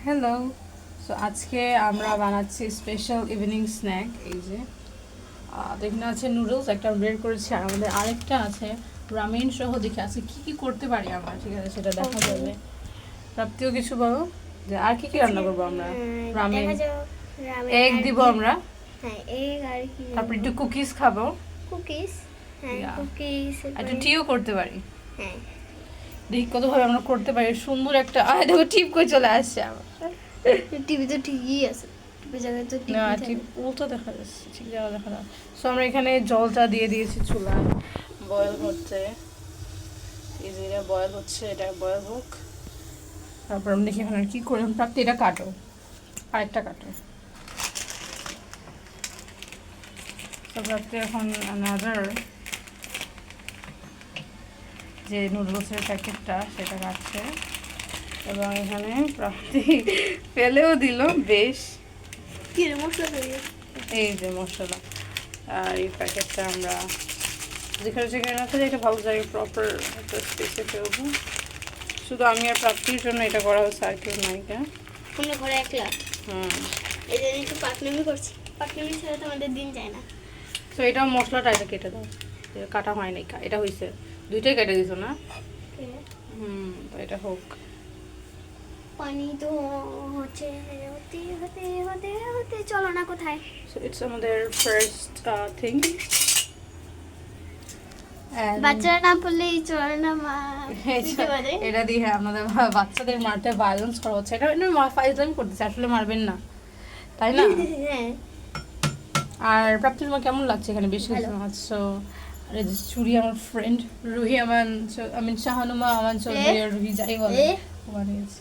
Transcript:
Hello. So আজকে আমরা বানাচ্ছি স্পেশাল ইভিনিং স্ন্যাক। এই যে এখানে আছে নুডলস, একটা বের করেছি, আর আমাদের আরেকটা আছে রামেন সহ। দেখে আছে কি কি করতে পারি আমরা, ঠিক আছে সেটা দেখা যাবে। প্রাপ্তিও কিছু বলো যে আর কি কি রান্না করবো আমরা। রামেন, এগ দিব আমরা, হ্যাঁ এগ, আর কি তারপর একটু কুকিজ খাবো, কুকিজ, হ্যাঁ কুকিজ, একটু টিও করতে পারি। হ্যাঁ দেখি কতভাবে আমরা করতে পারি। সুন্দর একটা দেখো টিপ করে চলে আসছে আমার। টিভি তো ঠিকই আছে, টিভি জায়গায় তো না টিভি ঠিক উল্টো দেখা যাচ্ছে, ঠিক জায়গা দেখা যাচ্ছে। সো আমরা এখানে জলটা দিয়ে দিয়েছি চুলায়, বয়েল হচ্ছে। এই যে এটা বয়েল হচ্ছে, এটা বয়েল হোক, তারপর আমরা দেখি এখানে কি করে। প্রাপ্তি এটা কাটো, আরেকটা কাটো। তো প্রাপ্তি এখন আনাদার যে নুডলসের প্যাকেটটা সেটা কাটছে, এবং এখানে প্রাপ্তি ফেলেও দিল বেশ। কি রে মশলা তৈরি, এই যে মশলা, আর এই প্যাকেটটা আমরা যেখানে যেখানে রাখা যায় এটা ভালো জায়গায় প্রপার একটা স্পেসে ফেলবো। শুধু আমি আর প্রাপ্তির জন্য এটা করা হচ্ছে, আর কেউ নাই। অন্য ঘরে একলা, হুম, এই জন্য একটু পাকনামি করছি, পাকনামি ছাড়া তো আমাদের দিন যায় না। তো এটা মশলাটা এটা কেটে দাও, এটা কাটা হয় নাই, এটা হয়েছে দুইটাই কেটে দিছো না। তো এটা হোক। পানি তো হচ্ছে, হতে হতে হতে হতে চলো না কোথায়। সো ইটস আমাদের ফার্স্ট থিং। বাচ্চারা না পড়লেই চলে না, মা এটা দিয়ে আমাদের বাচ্চাদের মারতে ভায়োলেন্স করা হচ্ছে। এটা ফাইজলামি করতেছে, আসলে মারবেন না, তাই না? হ্যাঁ। আর প্রাপ্তি তোমার কেমন লাগছে এখানে বেশি কিছু আছো? আর এই যে চুরি আমার ফ্রেন্ড রুহি আমান, শাহানুমা আমান চৌধুরী, আর রুহি যাই বলে বানিয়েছে।